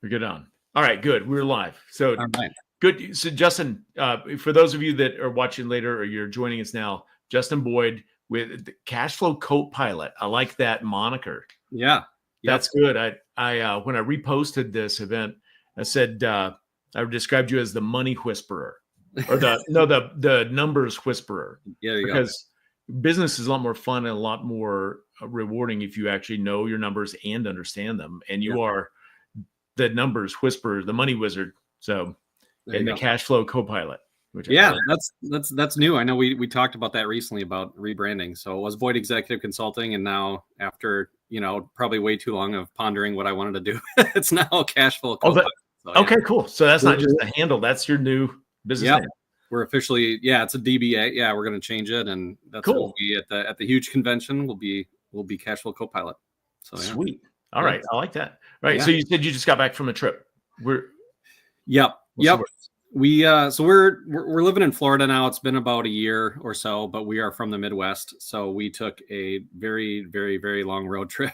We're good on. All right, good. We're live. So All right. good. So Justin, for those of you that are watching later or you're joining us now, Justin Boyd with the Cashflow Co-Pilot. I like that moniker. Yeah. That's good. I when I reposted this event, I said I described you as the money whisperer, or the numbers whisperer. Yeah, there you because business is a lot more fun and a lot more rewarding if you actually know your numbers and understand them. And you are the numbers whisperer, the money wizard. So, and the cash flow co-pilot. That's new. I know we talked about that recently about rebranding. So it was Boyd Executive Consulting, and now after probably way too long of pondering what I wanted to do, it's now Cashflow Co-Pilot. Okay, cool. So that's not just a handle; that's your new business name. We're officially, it's a DBA. Yeah, we're going to change it, and that's cool. We'll be at the huge convention. We'll be Cashflow Co-Pilot. So sweet. All right, I like that. Right. Yeah. So you said you just got back from a trip. Yep. So we're living in Florida now. It's been about a year or so, but we are from the Midwest. So we took a very, very, very long road trip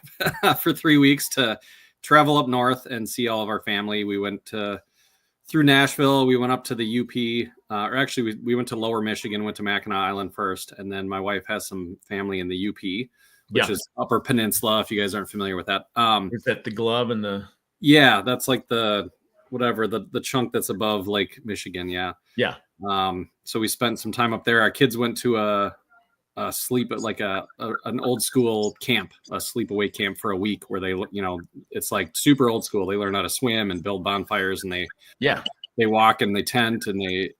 for 3 weeks to travel up north and see all of our family. We went through Nashville. We went up to the UP, or actually we went to Lower Michigan, went to Mackinac Island first. And then my wife has some family in the UP, which is Upper Peninsula. If you guys aren't familiar with that. Is that the Glove and the? Yeah, that's like the chunk that's above Lake Michigan. Yeah. So we spent some time up there. Our kids went to a sleep at like an old school camp, a sleepaway camp for a week where they, it's like super old school. They learn how to swim and build bonfires, and they walk and they tent and they,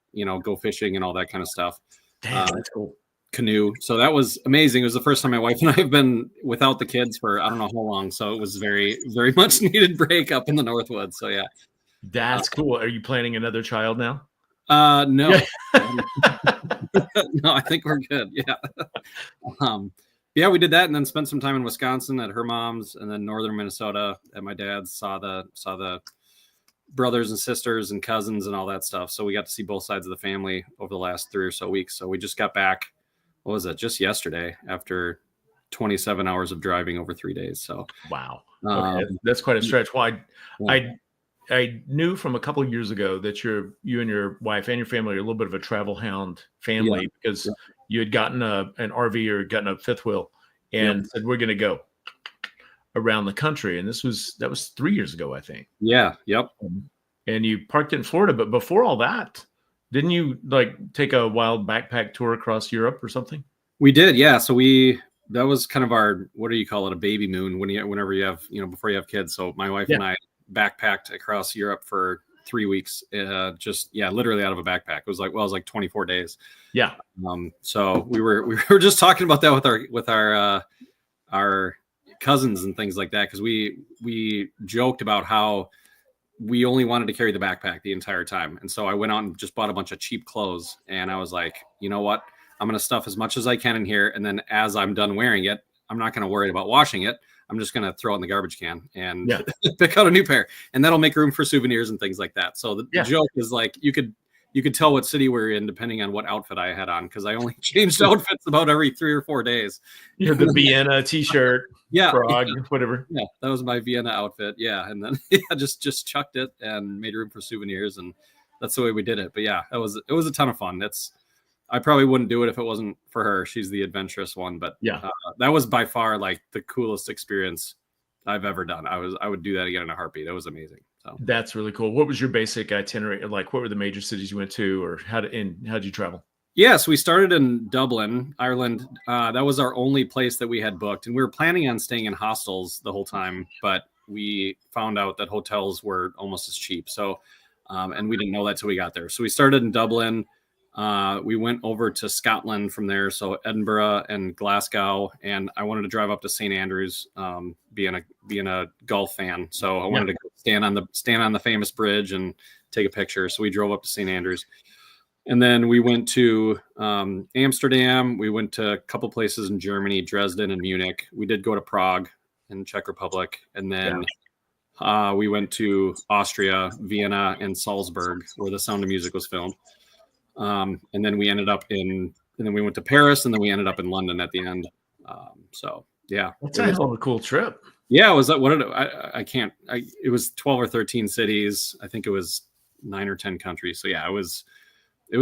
go fishing and all that kind of stuff. Damn, that's cool. Canoe. So that was amazing. It was the first time my wife and I have been without the kids for I don't know how long. So it was very, very much needed break up in the Northwoods. So yeah. That's cool. Are you planning another child now? No. No, I think we're good. Yeah. We did that and then spent some time in Wisconsin at her mom's, and then northern Minnesota at my dad's. Saw the brothers and sisters and cousins and all that stuff. So we got to see both sides of the family over the last 3 or so weeks. So we just got back. What was it? Just yesterday after 27 hours of driving over 3 days. So wow. Okay. That's quite a stretch. Well, I knew from a couple of years ago that you and your wife and your family are a little bit of a travel hound family because you had gotten an RV or gotten a fifth wheel and said, we're going to go around the country. And that was 3 years ago, I think. Yeah. Yep. And you parked it in Florida. But before all that, didn't you take a wild backpack tour across Europe or something? We did. Yeah. So that was kind of our, what do you call it? A baby moon whenever you have, before you have kids. So my wife and I backpacked across Europe for 3 weeks, literally out of a backpack. It was like 24 days. Yeah. So we were just talking about that with our cousins and things like that. Cause we joked about how we only wanted to carry the backpack the entire time. And so I went out and just bought a bunch of cheap clothes, and I was like, you know what? I'm going to stuff as much as I can in here. And then as I'm done wearing it, I'm not going to worry about washing it. I'm just going to throw it in the garbage can and pick out a new pair, and that'll make room for souvenirs and things like that. So the joke is like, you could tell what city we're in depending on what outfit I had on, because I only changed outfits about every 3 or 4 days. The Vienna t-shirt, frog, whatever. Yeah, that was my Vienna outfit. Yeah, and then just chucked it and made room for souvenirs, and that's the way we did it. But yeah, it was a ton of fun. I probably wouldn't do it if it wasn't for her. She's the adventurous one, but that was by far like the coolest experience I've ever done. I would do that again in a heartbeat. That was amazing. So that's really cool. What was your basic itinerary? Like, what were the major cities you went to, or how did you travel? Yes, we started in Dublin, Ireland. That was our only place that we had booked, and we were planning on staying in hostels the whole time, but we found out that hotels were almost as cheap. So, and we didn't know that till we got there. So we started in Dublin. We went over to Scotland from there, so Edinburgh and Glasgow, and I wanted to drive up to St. Andrews, being a golf fan. So I wanted to stand on the famous bridge and take a picture. So we drove up to St. Andrews, and then we went to Amsterdam. We went to a couple places in Germany, Dresden and Munich. We did go to Prague in Czech Republic, and then we went to Austria, Vienna, and Salzburg, where The Sound of Music was filmed. And then we ended up and then we went to Paris, and then we ended up in London at the end. So yeah, that's a hell of a cool trip. Yeah, it was what did I can't. It was 12 or 13 cities. I think it was 9 or 10 countries. So yeah, it was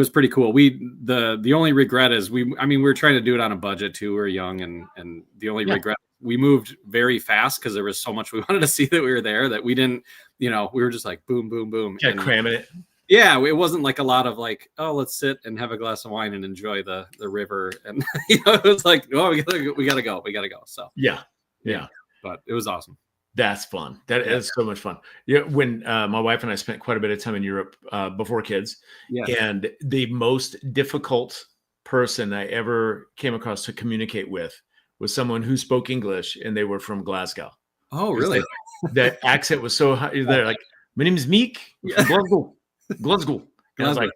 pretty cool. The only regret is we were trying to do it on a budget too. We were young, and the only regret, we moved very fast because there was so much we wanted to see that we were there that we didn't, we were just like boom, boom, boom. Yeah, cramming it. Yeah, it wasn't like a lot of like, oh, let's sit and have a glass of wine and enjoy the river. And it was like, oh, we gotta go. So yeah. But it was awesome. That's fun. That is so much fun. Yeah, when my wife and I spent quite a bit of time in Europe before kids, and the most difficult person I ever came across to communicate with was someone who spoke English, and they were from Glasgow. Oh, really? That accent was so high. They're like, "My name is Meek from Glasgow." And I was like,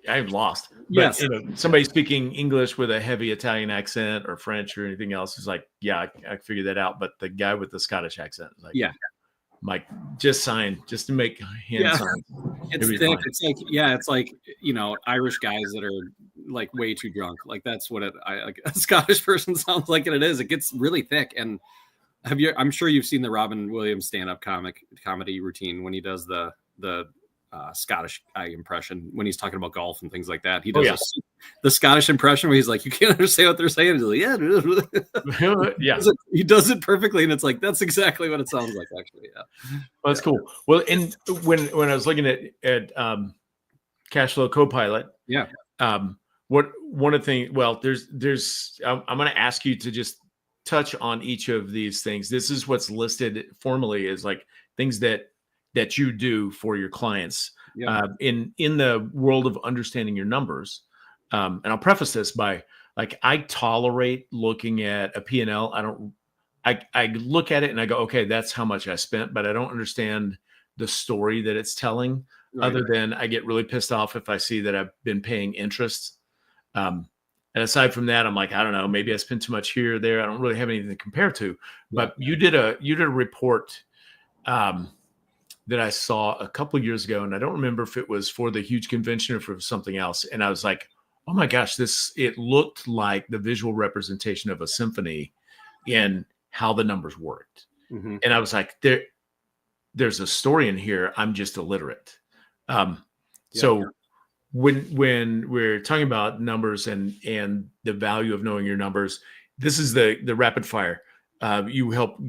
I'm lost. But somebody speaking English with a heavy Italian accent or French or anything else is like, yeah, I figured that out. But the guy with the Scottish accent is like, Mike, just sign, just to make hand signs. It's thick. It's like Irish guys that are like way too drunk. Like that's what like a Scottish person sounds like, and it is. It gets really thick. And I'm sure you've seen the Robin Williams stand-up comedy routine when he does the Scottish guy impression when he's talking about golf and things like that. He does the Scottish impression where he's like, you can't understand what they're saying. He's like, yeah. He does it perfectly, and it's like that's exactly what it sounds like. Actually, yeah. Well, that's cool. Well, and when I was looking at Cashflow Copilot, one of the things. Well, there's. I'm going to ask you to just touch on each of these things. This is what's listed formally as like things that you do for your clients in the world of understanding your numbers. And I'll preface this by like, I tolerate looking at a P&L. I look at it and I go, okay, that's how much I spent, but I don't understand the story that it's telling other than I get really pissed off if I see that I've been paying interest. And aside from that, I'm like, I don't know, maybe I spent too much here or there. I don't really have anything to compare to, but you did a report, that I saw a couple of years ago, and I don't remember if it was for the huge convention or for something else. And I was like, oh my gosh, it looked like the visual representation of a symphony in how the numbers worked. Mm-hmm. And I was like, there's a story in here. I'm just illiterate. So when we're talking about numbers and the value of knowing your numbers, this is the rapid fire. You help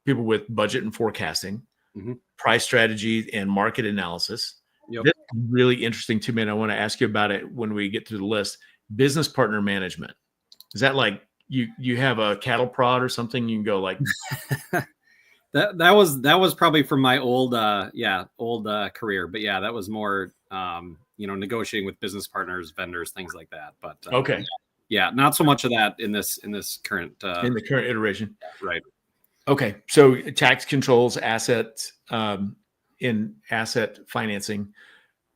people with budget and forecasting. Mm-hmm. Price strategy and market analysis. This is really interesting to me, and I want to ask you about it when we get through the list. Business partner management. Is that like you have a cattle prod or something? You can go like that was probably from my old career, but that was more negotiating with business partners, vendors, things like that. But not so much of that in this current in the current iteration, right? Okay, so tax controls, assets in asset financing,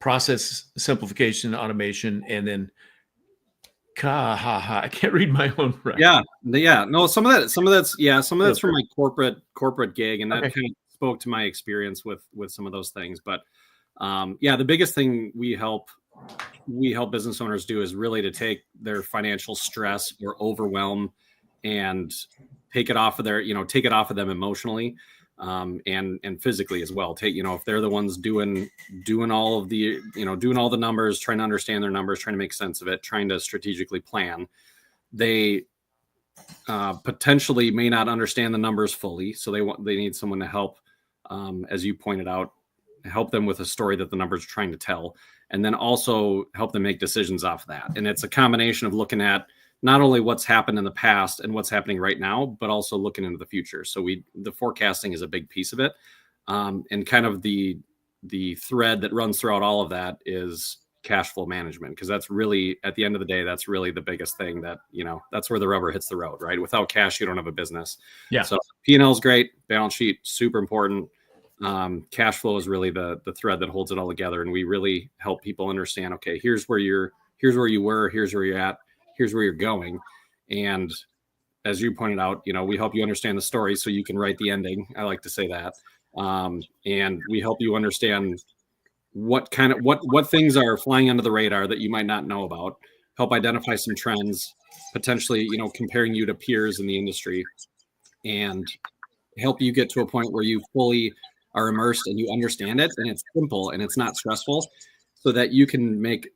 process simplification, automation, and then I can't read my own writing. No, some of that's from my corporate gig, and that kind of spoke to my experience with some of those things. But the biggest thing we help business owners do is really to take their financial stress or overwhelm and take it off of them emotionally, and physically as well. If they're the ones doing all of the, doing all the numbers, trying to understand their numbers, trying to make sense of it, trying to strategically plan, they potentially may not understand the numbers fully. So they need someone to help, as you pointed out, help them with a story that the numbers are trying to tell, and then also help them make decisions off that. And it's a combination of looking at not only what's happened in the past and what's happening right now, but also looking into the future. So the forecasting is a big piece of it. And kind of the thread that runs throughout all of that is cash flow management, because that's really, at the end of the day, that's really the biggest thing that, that's where the rubber hits the road, right? Without cash, you don't have a business. Yeah. So P&L is great. Balance sheet, super important. Cash flow is really the thread that holds it all together. And we really help people understand, okay, here's where you were, here's where you're at, here's where you're going. And as you pointed out, we help you understand the story so you can write the ending. I like to say that. And we help you understand what things are flying under the radar that you might not know about, help identify some trends, potentially, comparing you to peers in the industry. and help you get to a point where you fully are immersed and you understand it, and it's simple and it's not stressful, so that you can make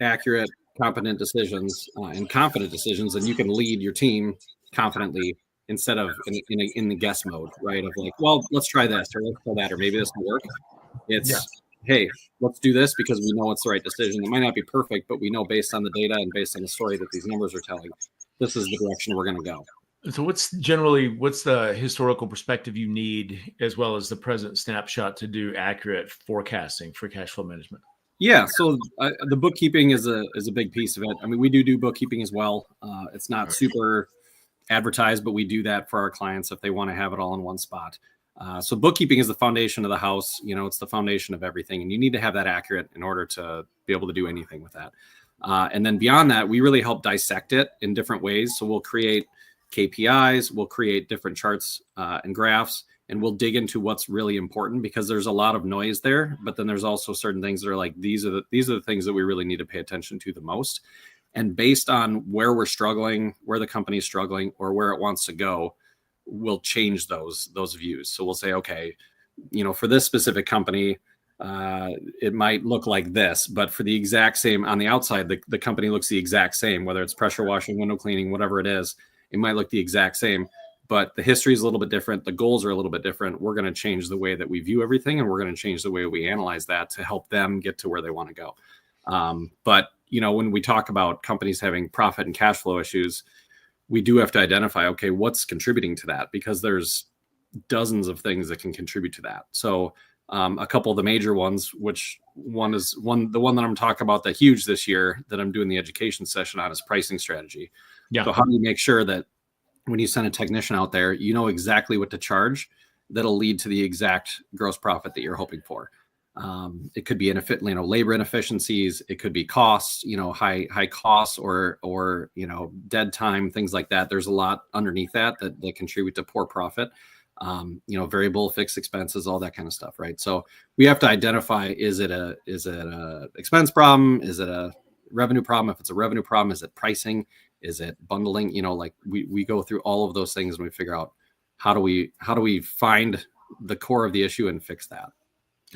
accurate, competent decisions and confident decisions, and you can lead your team confidently instead of in the guess mode, right? Of like, well, let's try this or let's try that, or maybe this will work. It's hey, let's do this because we know it's the right decision. It might not be perfect, but we know based on the data and based on the story that these numbers are telling, this is the direction we're going to go. So what's the historical perspective you need, as well as the present snapshot, to do accurate forecasting for cash flow management? Yeah, so the bookkeeping is a big piece of it. I mean, we do bookkeeping as well. It's not super advertised, but we do that for our clients if they want to have it all in one spot. So bookkeeping is the foundation of the house. You know, it's the foundation of everything, and you need to have that accurate in order to be able to do anything with that. And then beyond that, we really help dissect it in different ways. So we'll create KPIs, we'll create different charts and graphs, and we'll dig into what's really important, because there's a lot of noise there. But then there's also certain things that are like, these are the things that we really need to pay attention to the most. And based on where we're struggling, where the company's struggling, or where it wants to go, we'll change those views. So we'll say, okay, you know, for this specific company, it might look like this, but for the exact same on the outside, the company looks the exact same, whether it's pressure washing, window cleaning, whatever it is, it might look the exact same, but the history is a little bit different. The goals are a little bit different. We're going to change the way that we view everything, and we're going to change the way we analyze that to help them get to where they want to go. But, you know, when we talk about companies having profit and cash flow issues, we do have to identify, okay, what's contributing to that? Because there's dozens of things that can contribute to that. So a couple of the major ones, which the one that I'm talking about, the huge this year that I'm doing the education session on, is pricing strategy. Yeah. So how do you make sure that when you send a technician out there, you know exactly what to charge that'll lead to the exact gross profit that you're hoping for? It could be labor inefficiencies. It could be costs, high costs or dead time, things like that. There's a lot underneath that contribute to poor profit. Variable fixed expenses, all that kind of stuff, right? So we have to identify, is it a expense problem? Is it a revenue problem? If it's a revenue problem, is it pricing? Is it bundling? We go through all of those things and we figure out how do we find the core of the issue and fix that.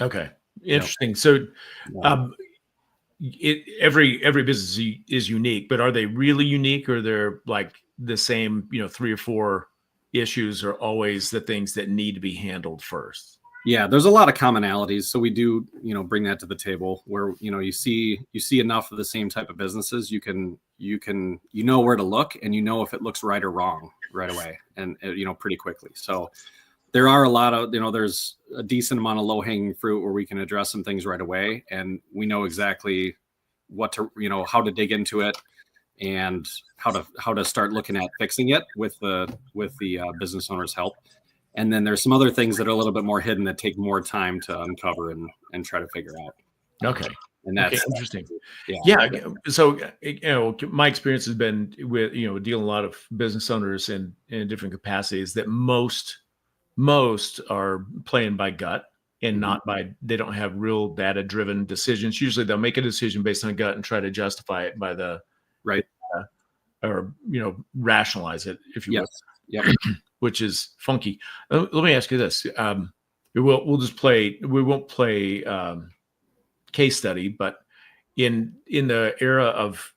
Okay. Interesting. So every business is unique, but are they really unique, or they're like the same, 3 or 4 issues are always the things that need to be handled first? Yeah, there's a lot of commonalities. So we do, bring that to the table where, you see enough of the same type of businesses, you know where to look, and if it looks right or wrong right away, and pretty quickly. So there are a lot of, there's a decent amount of low hanging fruit where we can address some things right away, and we know exactly what to, how to dig into it and how to start looking at fixing it with the business owner's help. And then there's some other things that are a little bit more hidden that take more time to uncover and try to figure out. Okay. And that's interesting. Yeah. So, my experience has been with, dealing a lot of business owners in different capacities, that most are playing by gut and not they don't have real data driven decisions. Usually they'll make a decision based on gut and try to justify it by the right. Or, rationalize it, if you will. Yep. Which is funky. Let me ask you this. We won't play case study, but in the era of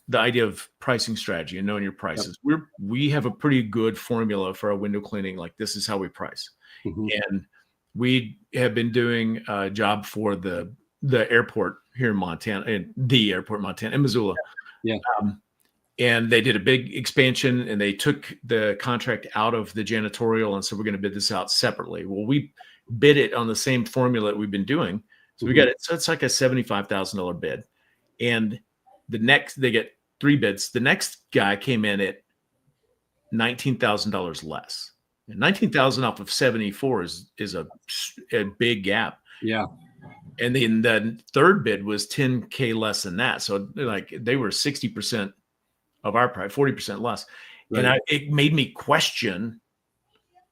the idea of pricing strategy and knowing your prices, we have a pretty good formula for our window cleaning. Like, this is how we price. And we have been doing a job for the airport here in Montana, in Missoula. Yeah. And they did a big expansion, and they took the contract out of the janitorial and said, we're going to bid this out separately. Well, we bid it on the same formula that we've been doing. So we got it. So it's like a $75,000 bid. And they get 3 bids. The next guy came in at $19,000 less. And $19,000 off of 74 is a big gap. Yeah. And then the third bid was $10K less than that. So they were 60% of our price, 40% less. Right. And it made me question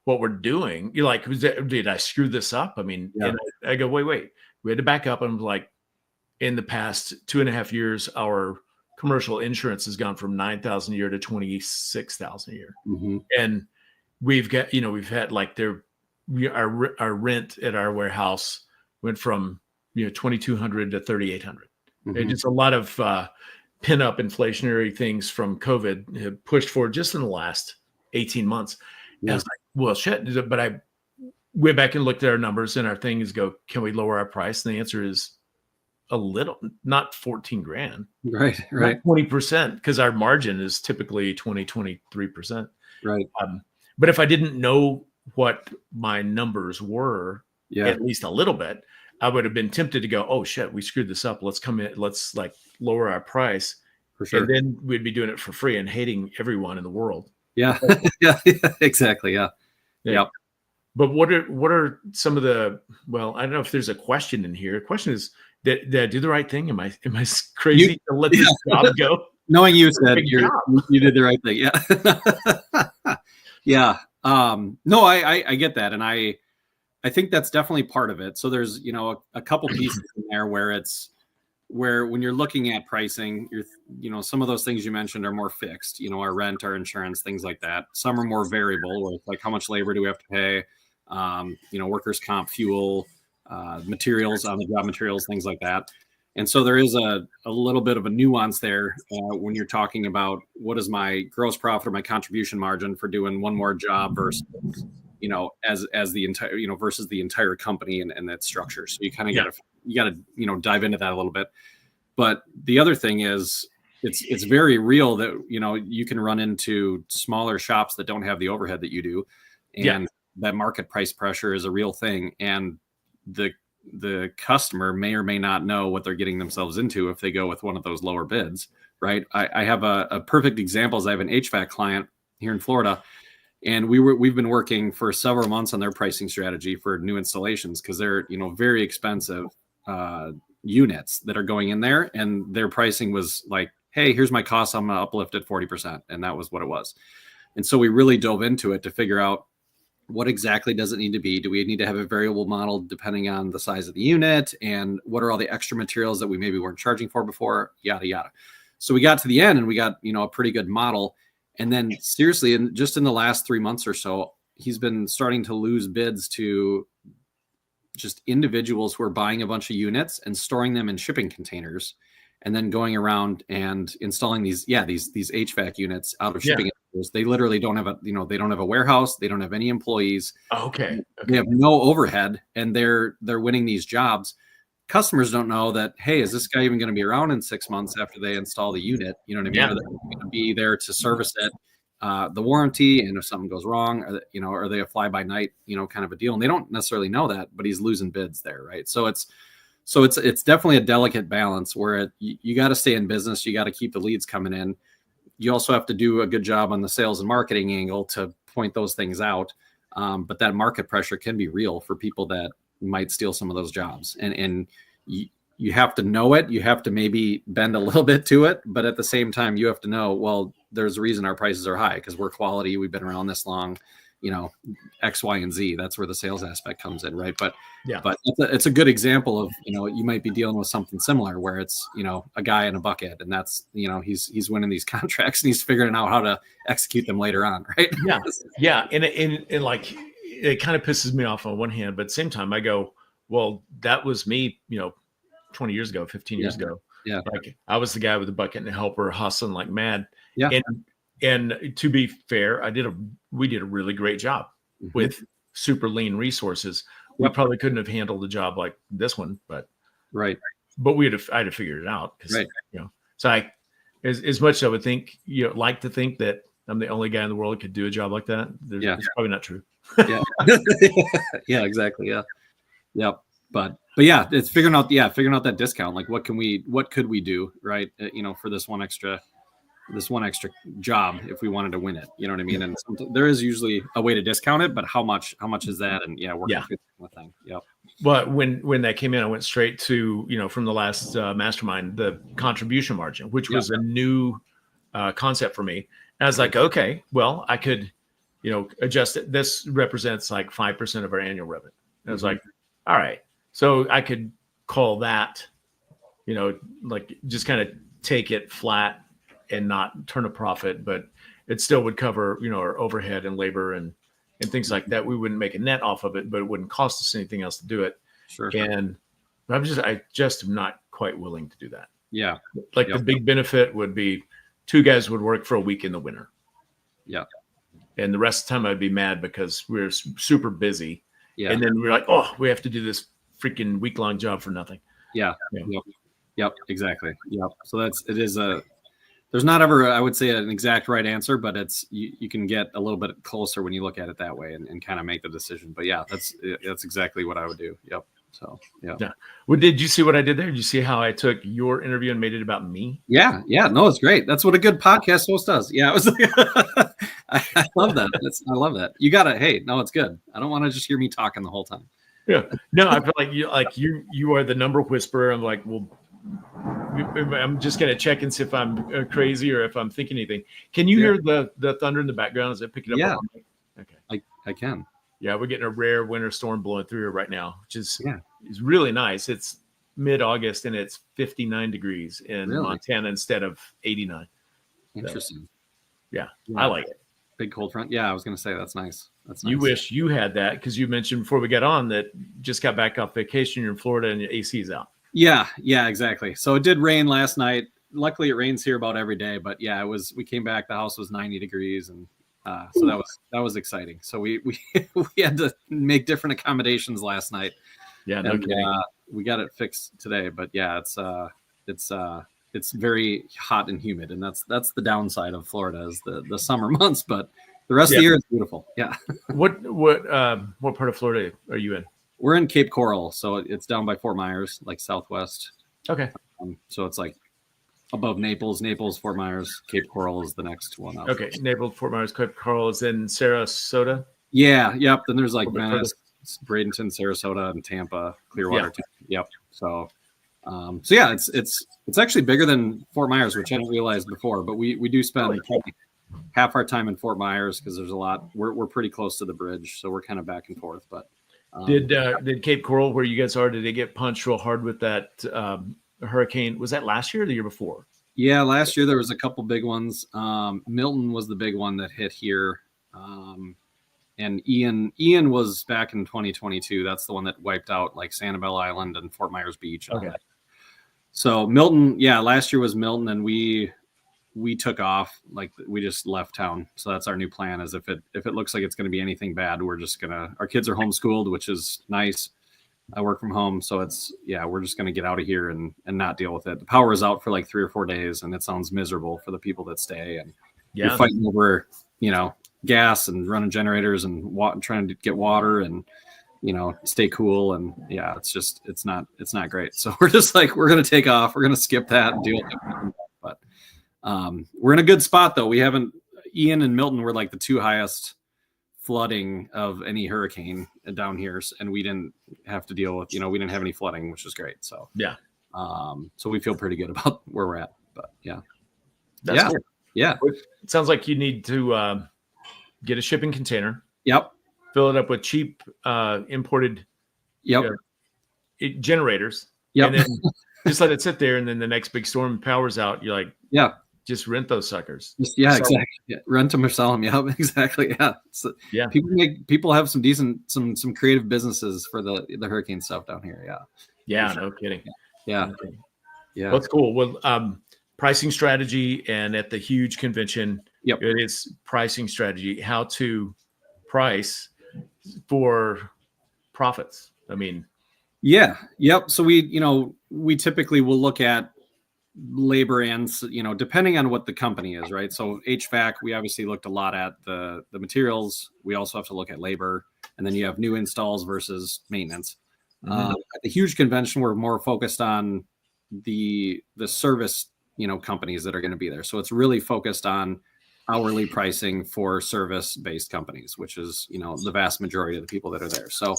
what we're doing. You're like, did I screw this up? I mean, and I go, wait. We had to back up. And I'm like, in the past 2.5 years, our commercial insurance has gone from $9,000 a year to $26,000 a year. And we've got, we've had like our rent at our warehouse went from, 2,200 to 3,800. Mhm. Just a lot of pin up inflationary things from COVID have pushed forward just in the last 18 months. And I Yeah. was like, well, shit. But I went back and looked at our numbers, and our thing is can we lower our price? And the answer is a little, not 14 grand, Right. not Right. 20%, because our margin is typically 23%. Right. But if I didn't know what my numbers were, Yeah. at least a little bit, I would have been tempted to go, oh shit, we screwed this up. Let's come in, let's like lower our price. For sure. And then we'd be doing it for free and hating everyone in the world. Yeah. Yeah. Exactly. Yeah. Yep. But what are some of the, well, I don't know if there's a question in here. The question is, did I do the right thing? Am I crazy to let this job go? Knowing you said you did the right thing. Yeah. Yeah. No, I get that. And I think that's definitely part of it. So there's, a couple pieces in there where when you're looking at pricing, some of those things you mentioned are more fixed, our rent, our insurance, things like that. Some are more variable, where it's like, how much labor do we have to pay? Workers' comp, fuel, materials on the job materials, things like that. And so there is a little bit of a nuance there when you're talking about what is my gross profit or my contribution margin for doing one more job versus, as the entire, versus the entire company and that structure. So you kind of got to dive into that a little bit. But the other thing is it's very real that, you can run into smaller shops that don't have the overhead that you do. And that market price pressure is a real thing. And the customer may or may not know what they're getting themselves into if they go with one of those lower bids, right? I have a perfect example. I have an HVAC client here in Florida, and we've been working for several months on their pricing strategy for new installations, because they're, very expensive units that are going in there, and their pricing was like, hey, here's my cost, I'm going to uplift it 40%. And that was what it was. And so we really dove into it to figure out, what exactly does it need to be? Do we need to have a variable model depending on the size of the unit? And what are all the extra materials that we maybe weren't charging for before? Yada, yada. So we got to the end and we got, a pretty good model. And then seriously, just in the last 3 months or so, he's been starting to lose bids to just individuals who are buying a bunch of units and storing them in shipping containers, and then going around and installing these HVAC units out of shipping. They literally don't have they don't have a warehouse. They don't have any employees. Okay. They have no overhead, and they're winning these jobs. Customers don't know that, hey, is this guy even going to be around in 6 months after they install the unit? You know what I mean? Yeah. Are they going to be there to service it, the warranty, and if something goes wrong, are they a fly by night, kind of a deal? And they don't necessarily know that, but he's losing bids there, right? So it's definitely a delicate balance where you got to stay in business. You got to keep the leads coming in. You also have to do a good job on the sales and marketing angle to point those things out. But that market pressure can be real for people that might steal some of those jobs. And you have to know it. You have to maybe bend a little bit to it. But at the same time, you have to know, well, there's a reason our prices are high, because we're quality. We've been around this long, X, Y, and Z. That's where the sales aspect comes in, right? But it's a good example of, you might be dealing with something similar where it's, a guy in a bucket, and that's, he's winning these contracts and he's figuring out how to execute them later on, right? Yeah. And like, it kind of pisses me off on one hand, but at the same time I go, well, that was me, 20 years ago, 15 years ago. Yeah. Like, I was the guy with the bucket and the helper hustling like mad. Yeah. And to be fair, we did a really great job with super lean resources. We probably couldn't have handled a job like this one, but right. But I'd have figured it out. Right. So as much as I would think, like to think that I'm the only guy in the world that could do a job like that. It's probably not true. Yeah. Yeah, exactly. Yeah. Yep. But yeah, it's figuring out that discount. Like, what could we do, right? For this one extra job, if we wanted to win it, you know what I mean? And there is usually a way to discount it, but how much is that? And working through the thing. Yep. But when that came in, I went straight to, from the last mastermind, the contribution margin, which was a new concept for me. And I was like, okay, well, I could, adjust it. This represents like 5% of our annual revenue. And I was like, all right. So I could call that, like, just kind of take it flat and not turn a profit, but it still would cover, our overhead and labor and and things like that, we wouldn't make a net off of it, but it wouldn't cost us anything else to do it. Sure. And I just am not quite willing to do that. Yeah. Like the big benefit would be 2 guys would work for a week in the winter. Yeah. And the rest of the time I'd be mad because we're super busy. Yeah. And then we're like, oh, we have to do this freaking week-long job for nothing. Yeah. Yep. Exactly. Yep. So there's not ever, I would say, an exact right answer, but it's, you can get a little bit closer when you look at it that way and kind of make the decision. But yeah, that's exactly what I would do. Yep. So, yeah. Well, did you see what I did there? Did you see how I took your interview and made it about me? Yeah. No, it's great. That's what a good podcast host does. Yeah. It was I love that. I love that. You got to, hey, no, it's good. I don't want to just hear me talking the whole time. Yeah. No, I feel like you are the number whisperer. I'm like, well, I'm just going to check and see if I'm crazy or if I'm thinking anything. Can you hear the thunder in the background? Is it picking up? Yeah. Okay. I can. Yeah, we're getting a rare winter storm blowing through here right now, which is really nice. It's mid-August and it's 59 degrees in Montana instead of 89. Interesting. So, I like it. Big cold front. Yeah, I was going to say that's nice. That's nice. You wish you had that because you mentioned before we got on that just got back off vacation. You're in Florida and your AC is out. Yeah, exactly. So it did rain last night. Luckily, it rains here about every day. But yeah, we came back. The house was 90 degrees and so that was exciting. So we had to make different accommodations last night. Yeah, no kidding. We got it fixed today, but yeah, it's very hot and humid, and that's the downside of Florida is the summer months. But the rest of the year is beautiful. Yeah. What part of Florida are you in? We're in Cape Coral, so it's down by Fort Myers, like southwest. Okay. So it's like above Naples, Fort Myers, Cape Coral is the next one up. Okay, Naples, Fort Myers, Cape Coral is in Sarasota. Yeah, yep. Then there's like Venice, Bradenton, Sarasota, and Tampa, Clearwater. Yeah. Yep. So yeah, it's actually bigger than Fort Myers, which I didn't realize before. But we do spend half our time in Fort Myers because there's a lot. We're pretty close to the bridge, so we're kind of back and forth. But did Cape Coral, where you guys are, did they get punched real hard with that hurricane? Was that last year or the year before? Yeah, last year there was a couple big ones. Milton was the big one that hit here. And Ian was back in 2022. That's the one that wiped out like Sanibel Island and Fort Myers Beach. Okay. So Milton, last year was Milton, and we took off. Like we just left town. So that's our new plan. Is if it looks like it's going to be anything bad, we're just our kids are homeschooled, which is nice. I work from home, so we're just going to get out of here and not deal with it. The power is out for like 3 or 4 days, and it sounds miserable for the people that stay. And you're fighting over, gas and running generators and trying to get water and, stay cool. And it's not great. So we're just like, we're going to take off. We're going to skip that and deal with it. But we're in a good spot though. Ian and Milton were like the 2 highest flooding of any hurricane down here, and we didn't have to deal with, we didn't have any flooding, which is great. So so we feel pretty good about where we're at. But that's cool. Yeah, it sounds like you need to get a shipping container. Yep. Fill it up with cheap imported generators. Yep. And then just let it sit there, and then the next big storm powers out. You're like, just rent those suckers. Exactly. Yeah. Rent them or sell them. Yeah, exactly. Yeah. So people have some decent, some creative businesses for the hurricane stuff down here. Yeah. Yeah. No kidding. Yeah. Yeah. That's cool. Well, pricing strategy, and at the huge convention, it is pricing strategy, how to price for profits. I mean, So we typically will look at labor and, depending on what the company is, right? So HVAC, we obviously looked a lot at the materials. We also have to look at labor, and then you have new installs versus maintenance. At the huge convention, we're more focused on the service, companies that are going to be there. So it's really focused on hourly pricing for service-based companies, which is, the vast majority of the people that are there. So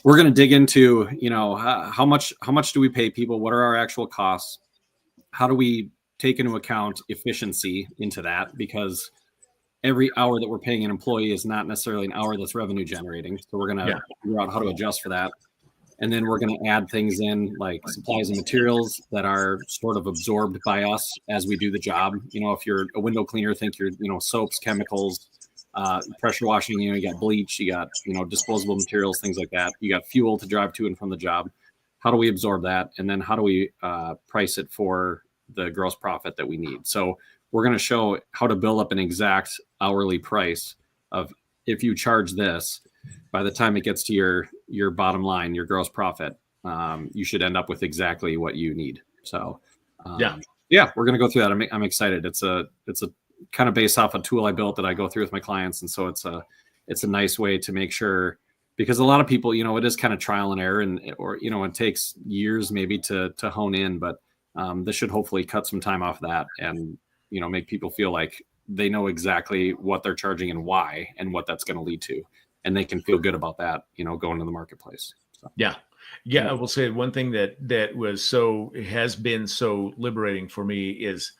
we're going to dig into, how much do we pay people? What are our actual costs? How do we take into account efficiency into that? Because every hour that we're paying an employee is not necessarily an hour that's revenue generating. So we're going to figure out how to adjust for that. And then we're going to add things in like supplies and materials that are sort of absorbed by us as we do the job. If you're a window cleaner, think your, soaps, chemicals, pressure washing, you got bleach, you got, disposable materials, things like that. You got fuel to drive to and from the job. How do we absorb that? And then how do we price it for the gross profit that we need? So we're going to show how to build up an exact hourly price of, if you charge this, by the time it gets to your bottom line, your gross profit, you should end up with exactly what you need. So we're going to go through that. I'm excited. It's a kind of based off a tool I built that I go through with my clients. And so it's a nice way to make sure, because a lot of people, it is kind of trial and error, or it takes years maybe to hone in, but this should hopefully cut some time off that and, make people feel like they know exactly what they're charging and why, and what that's going to lead to. And they can feel good about that, going to the marketplace. So. Yeah. I will say one thing that has been so liberating for me is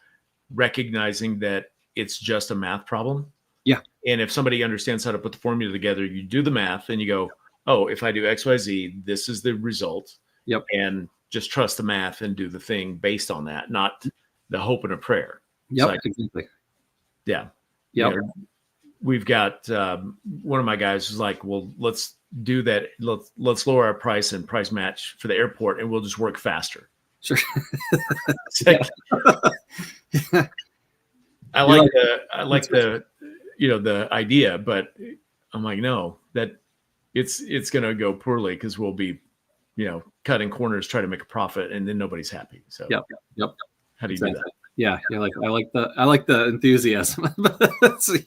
recognizing that it's just a math problem. Yeah. And if somebody understands how to put the formula together, you do the math and you go, oh, if I do X, Y, Z, this is the result. Yep. And just trust the math and do the thing based on that, not the hope and a prayer. Yep. Exactly. Yeah. Yep. We've got one of my guys is like, well, let's do that. Let's lower our price and price match for the airport, and we'll just work faster. Sure. I like the idea, but I'm like, no, that it's going to go poorly because we'll be, cutting corners, try to make a profit, and then nobody's happy. So yep. How do you do that? Yeah, I like the enthusiasm. So,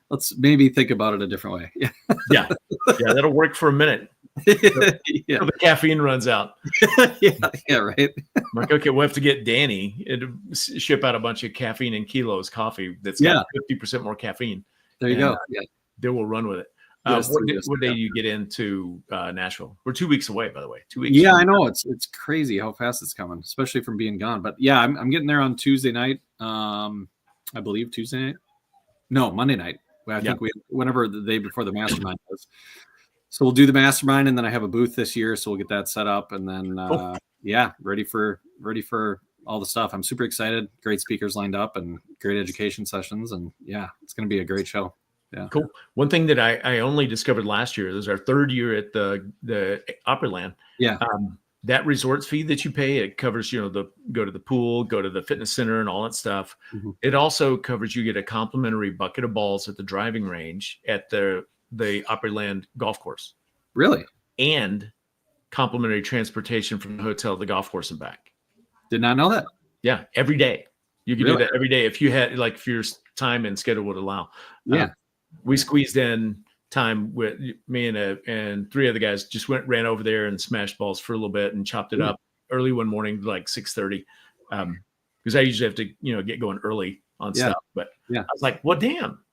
let's maybe think about it a different way. Yeah, that'll work for a minute. The caffeine runs out. yeah, right. I'm like, okay, we'll have to get Danny to ship out a bunch of caffeine in kilos coffee that's got 50% more caffeine. There you go. Yeah, they will run with it. What day do you get into Nashville? We're 2 weeks away, by the way. 2 weeks. Yeah, I know. It's crazy how fast it's coming, especially from being gone. But yeah, I'm getting there on Tuesday night. I believe Tuesday night. No, Monday night. I think whenever the day before the mastermind was. So we'll do the mastermind, and then I have a booth this year, so we'll get that set up, and then ready for all the stuff. I'm super excited. Great speakers lined up, and great education sessions, and it's going to be a great show. Yeah. Cool. One thing that I only discovered last year, this is our third year at the Opryland. Yeah. That resorts fee that you pay, it covers, the go to the pool, go to the fitness center and all that stuff. Mm-hmm. It also covers, you get a complimentary bucket of balls at the driving range at the Opryland golf course. Really? And complimentary transportation from the hotel to the golf course and back. Did not know that. Yeah. Every day. You could do that every day if you had, if your time and schedule would allow. Yeah. We squeezed in time with me and three other guys, just ran over there and smashed balls for a little bit and chopped it up early one morning, like 6:30. Because I usually have to, get going early on stuff. But I was like, well, damn,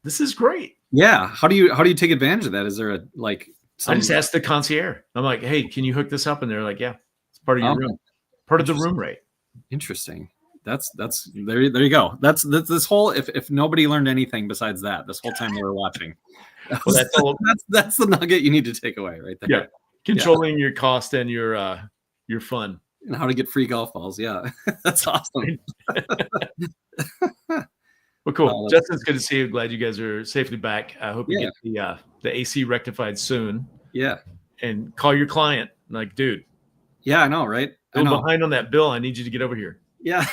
this is great. Yeah. How do you take advantage of that? Is there I just asked the concierge. I'm like, hey, can you hook this up? And they're like, yeah, it's part of your room, part of the room rate. Interesting. That's there you go. That's this whole, if nobody learned anything besides that this whole time we were watching, that's the nugget you need to take away right there. Yeah. Controlling your cost and your fun. And how to get free golf balls. Yeah. That's awesome. Well, cool. Justin, it's good to see you. Glad you guys are safely back. I hope you get the AC rectified soon. Yeah. And call your client. Like, dude. Yeah, I know, right? I'm behind on that bill. I need you to get over here. Yeah.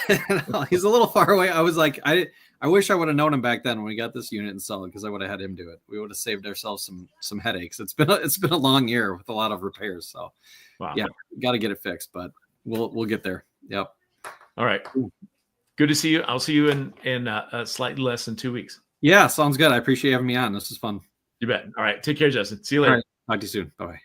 He's a little far away. I was like, I wish I would have known him back then when we got this unit installed, because I would have had him do it. We would have saved ourselves some headaches. It's been a long year with a lot of repairs. So got to get it fixed, but we'll get there. Yep. All right. Good to see you. I'll see you in slightly less than 2 weeks. Yeah, sounds good. I appreciate having me on. This is fun. You bet. All right. Take care, Justin. See you later. All right. Talk to you soon. Bye-bye.